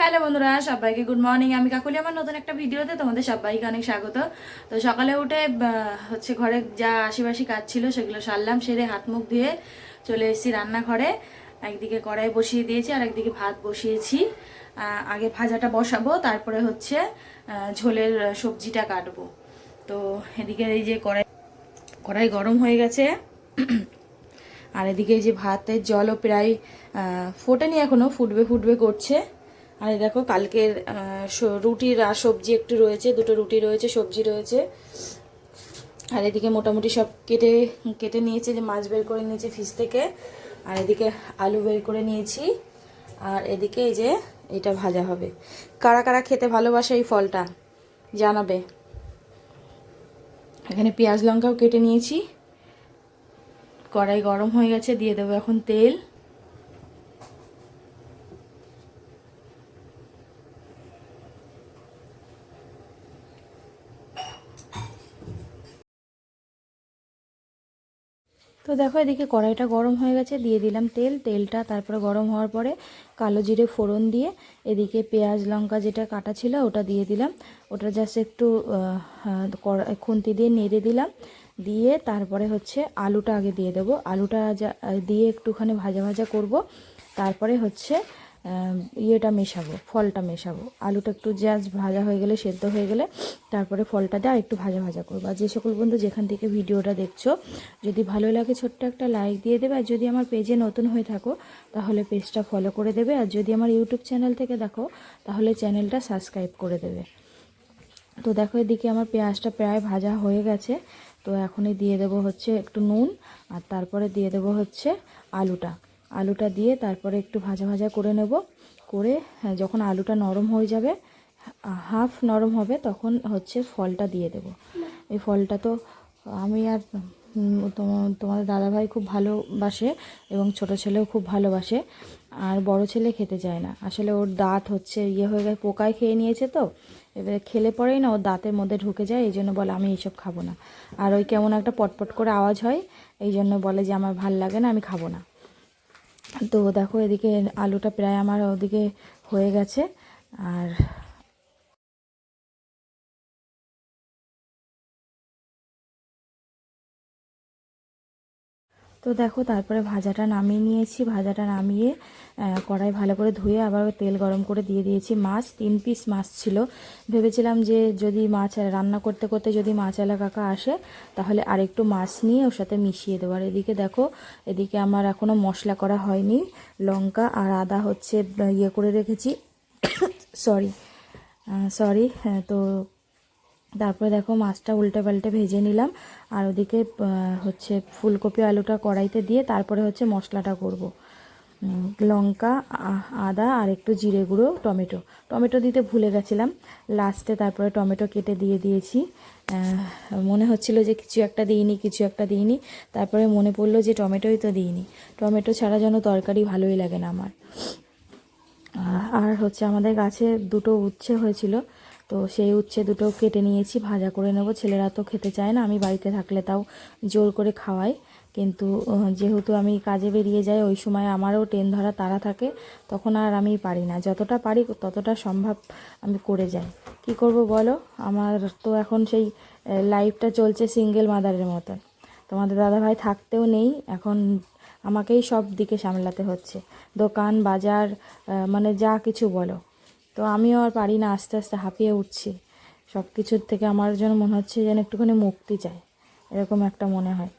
Hello বন্ধুরা, সবাইকে good morning. আমি কাকুলি, আমার নতুন একটা ভিডিওতে তোমাদের সবাইকে অনেক স্বাগত। তো সকালে উঠে ঘরে যা আশিবাসি কাজ ছিল সেগুলো সারলাম, সেরে হাত মুখ ধুয়ে চলে এসেছি রান্নাঘরে। একদিকে কড়াই বসিয়ে দিয়েছি আর একদিকে ভাত বসিয়েছি। আগে ভাজাটা বসাবো, তারপরে ঝোলের সবজিটা কাটবো। তো এদিকে এই যে কড়াই গরম হয়ে গেছে। আর এদিকে এই যে ভাতের জলও প্রায় ফোটেনি, এখনো ফুটবে ফুটবে করছে। আর এই দেখো কালকের রুটির আর সবজি একটু রয়েছে, দুটো রুটি রয়েছে, সবজি রয়েছে। আর এদিকে মোটামুটি সব কেটে কেটে নিয়েছে, যে মাছ বের করে নিয়েছে ফ্রিজ থেকে। আর এদিকে আলু বের করে নিয়েছি। আর এদিকে এই যে এটা ভাজা হবে। কারা কারা খেতে ভালোবাসে এই ফলটা জানাবে। এখানে পেঁয়াজ লঙ্কাও কেটে নিয়েছি। কড়াই গরম হয়ে গেছে, দিয়ে দেবো এখন তেল। তো দেখো এদিকে কড়াইটা গরম হয়ে গেছে, দিয়ে দিলাম তেলটা। তারপরে গরম হওয়ার পরে কালো জিরে ফোড়ন দিয়ে এদিকে পেঁয়াজ লঙ্কা যেটা কাটা ছিল ওটা দিয়ে দিলাম। ওটা জাস্ট একটু খুন্তি দিয়ে নেড়ে দিলাম। দিয়ে তারপরে আলুটা আগে দিয়ে দেবো। আলুটা দিয়ে একটুখানি ভাজা ভাজা করব। তারপরে ইয়েটা মেশাবো, ফলটা মেশাবো। আলুটা একটু জাস্ট ভাজা হয়ে গেলে, সেদ্ধ হয়ে গেলে তারপরে ফলটা দিয়ে আর একটু ভাজা ভাজা করবো। আর যে সকল বন্ধু যেখান থেকে ভিডিওটা দেখছো, যদি ভালো লাগে ছোট্ট একটা লাইক দিয়ে দেবে। আর যদি আমার পেজে নতুন হয়ে থাকো তাহলে পেজটা ফলো করে দেবে। আর যদি আমার ইউটিউব চ্যানেল থেকে দেখো তাহলে চ্যানেলটা সাবস্ক্রাইব করে দেবে। তো দেখো এদিকে আমার পেঁয়াজটা প্রায় ভাজা হয়ে গেছে। তো এখনই দিয়ে দেবো একটু নুন। আর তারপরে দিয়ে দেবো আলুটা দিয়ে তারপরে একটু ভাজা ভাজা করে নেব। করে যখন আলুটা নরম হয়ে যাবে, হাফ নরম হবে, তখন ফলটা দিয়ে দেব। এই ফলটা তো আমি আর তোমাদের দাদাভাই খুব ভালোবাসে, এবং ছোট ছেলেও খুব ভালোবাসে। আর বড় ছেলে খেতে চায় না, আসলে ওর দাঁত ইয়ে হয়ে গেছে, পোকায় খেয়ে নিয়েছে। তো এবারে খেলে পরেই না ওর দাঁতের মধ্যে ঢুকে যায়, এই জন্য বলে আমি এইসব খাবো না। আর ওই কেমন একটা পটপট করে আওয়াজ হয়, এই জন্য বলে যে আমার ভাল লাগে না, আমি খাবো না। তো দেখো এদিকে আলুটা প্রায় আমার ওদিকে হয়ে গেছে। আর তো দেখো তারপরে ভাজাটা নামিয়ে নিয়েছি। ভাজাটা নামিয়ে কড়াই ভালো করে ধুয়ে আবার তেল গরম করে দিয়ে দিয়েছি। মাছ 3 পিস মাছ ছিল। ভেবেছিলাম যে যদি মাছ রান্না করতে করতে যদি মাছওয়ালা কাকা আসে তাহলে আরেকটু মাছ নিয়ে ওর সাথে মিশিয়ে দেবো। আর এদিকে দেখো, এদিকে আমার এখনও মশলা করা হয়নি। লঙ্কা আর আদা ইয়ে করে রেখেছি। সরি তো তারপরে দেখো মাছটা উল্টে পাল্টে ভেজে নিলাম। আর ওদিকে ফুলকপি আলুটা কড়াইতে দিয়ে তারপরে মশলাটা করব। লঙ্কা, আদা আর একটু জিরে গুঁড়ো, টমেটো দিতে ভুলে গেছিলাম লাস্টে। তারপরে টমেটো কেটে দিয়ে দিয়েছি। মনে হচ্ছিল যে কিছু একটা দিইনি। তারপরে মনে পড়লো যে টমেটোই তো দিইনি। টমেটো ছাড়া যেন তরকারি ভালোই লাগে না আমার। আর আমাদের গাছে দুটো উচ্ছে হয়েছিল, তো সেই উচ্ছে দুটো কেটে নিয়েছি, ভাজা করে নেব। ছেলেরা তো খেতে চায় না, আমি বাড়িতে থাকলে তাও জোর করে খাওয়াই। কিন্তু যেহেতু আমি কাজে বেরিয়ে যাই, ওই সময় আমারও ট্রেন ধরা তাড়া থাকে, তখন আর আমি পারি না। যতটা পারি ততটা সম্ভব আমি করে যাই। কি করব বলো, আমার তো এখন সেই লাইফটা চলছে সিঙ্গেল মাদারের মতন। তোমাদের দাদাভাই থাকতেও নেই এখন, আমাকেই সব দিকে সামলাতে হচ্ছে, দোকান বাজার, মানে যা কিছু বলো। তো আমিও আর পারি না, আস্তে আস্তে হাঁপিয়ে উঠছি সব কিছুর থেকে। আমার যেন মনে হচ্ছে যেন একটুখানি মুক্তি চাই, এরকম একটা মনে হয়।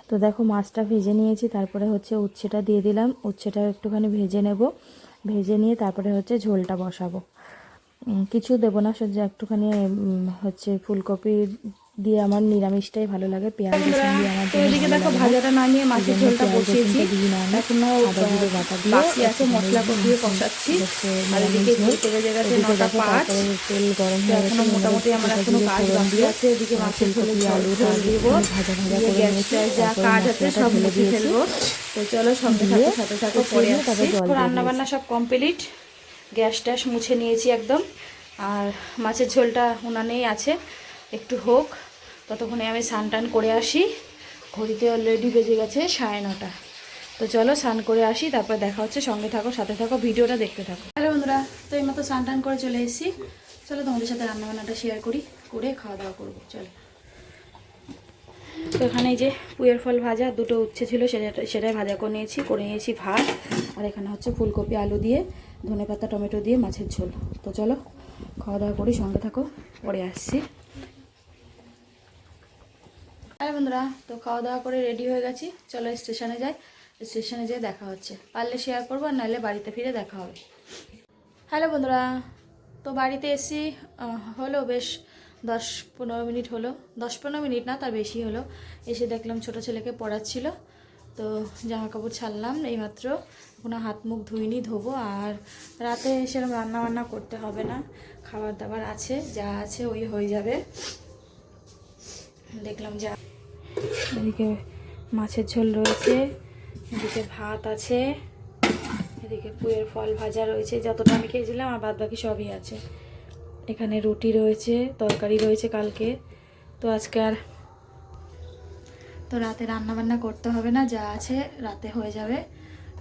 তো দেখো মাছটা ভেজে নিয়েছি, তারপরে উচ্ছেটা দিয়ে দিলাম। উচ্ছেটা একটুখানি ভেজে নেব, ভেজে নিয়ে তারপরে ঝোলটা বসাবো। কিছু দেবো না, একটুখানি ফুলকপি দিয়ে আমার নিরামিষটাই ভালো লাগে। পেঁয়াজ রসুন দিয়ে আমার জন্য এদিকে দেখো ভাজাটা নামিয়ে মাছের ঝোলটা বসিয়েছি, এখনো বাকি আছে, মশলা কষিয়ে কষাচ্ছি। আর এদিকে ঘুরতে বেজে গেছে 9:05। তেল গরম হয়ে এখনো মোটামুটি আমার এখনো কাজ বাকি আছে। এদিকে মাছের ঝোলে আলু দিব, দিয়ে গ্যাসটা যা কাজ আছে সব মুছে ফেলবো। তো চলো সঙ্গে সাথে পরে আসছি। রান্না বান্না সব কমপ্লিট, গ্যাস ট্যাস মুছে নিয়েছি একদম। আর মাছের ঝোলটা উনানেই আছে, একটু হোক, ততক্ষণে আমি স্নান টান করে আসি। ঘড়িতে অলরেডি বেজে গেছে 9:30। তো চলো স্নান করে আসি, তারপর দেখা হচ্ছে। সঙ্গে থাকো, সাথে থাকো, ভিডিওটা দেখতে থাকো। হ্যালো বন্ধুরা, তো এই মতো স্নান টান করে চলে এসেছি। চলো তোমাদের সাথে রান্নাবান্নাটা শেয়ার করি, করে খাওয়া দাওয়া করবো। চলো। তো এখানে এই যে পুঁইয়ের ফল ভাজা, দুটো উচ্ছে ছিল, সেটাই ভাজা করে নিয়েছি ভাত। আর এখানে হচ্ছে ফুলকপি আলু দিয়ে, ধনেপাতা টমেটো দিয়ে মাছের ঝোল। তো চলো খাওয়া দাওয়া করি, সঙ্গে থাকো, পরে আসছি। হ্যাঁ বন্ধুরা, তো খাওয়া দাওয়া করে রেডি হয়ে গেছি। চলো স্টেশনে যাই, স্টেশনে যেয়ে দেখা হচ্ছে। পারলে শেয়ার করবো, আর নাহলে বাড়িতে ফিরে দেখা হবে। হ্যালো বন্ধুরা, তো বাড়িতে এসি হলো বেশ 10-15 মিনিট হলো, 10-15 মিনিট না, তার বেশি হলো। এসে দেখলাম ছোটো ছেলেকে পড়াচ্ছিল, তো জামা কাপড় ছাড়লাম এইমাত্র। এখনো হাত মুখ ধুইনি, ধোবো। আর রাতে সেরকম রান্না বান্না করতে হবে না, খাবার দাবার আছে, যা আছে ওই হয়ে যাবে। দেখলাম যে এদিকে মাছের ঝোল রয়েছে, এদিকে ভাত আছে, এদিকে পুঁইয়ের ফল ভাজা রয়েছে, যতটা আমি খেয়েছিলাম, আর বাদ বাকি সবই আছে। এখানে রুটি রয়েছে, তরকারি রয়েছে কালকে। তো আজকে আর তো রাতে রান্না বান্না করতে হবে না, যা আছে রাতে হয়ে যাবে।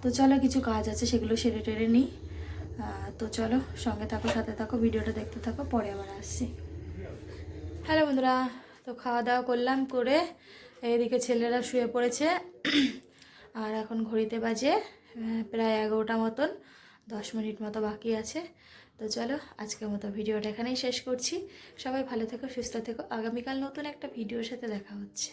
তো চলো, কিছু কাজ আছে, সেগুলো সেরে টেরে নিই। তো চলো সঙ্গে থাকো, সাথে থাকো, ভিডিওটা দেখতে থাকো, পরে আবার আসছি। হ্যালো বন্ধুরা, তো খাওয়া দাওয়া করলাম, করে এদিকে ছেলেরা শুয়ে পড়েছে। আর এখন ঘড়িতে বাজে প্রায় 11টা মতন, 10 মিনিট মতো বাকি আছে। তো চলো আজকের মতো ভিডিওটা এখানেই শেষ করছি। সবাই ভালো থেকো, সুস্থ থেকো। আগামীকাল নতুন একটা ভিডিওর সাথে দেখা হচ্ছে।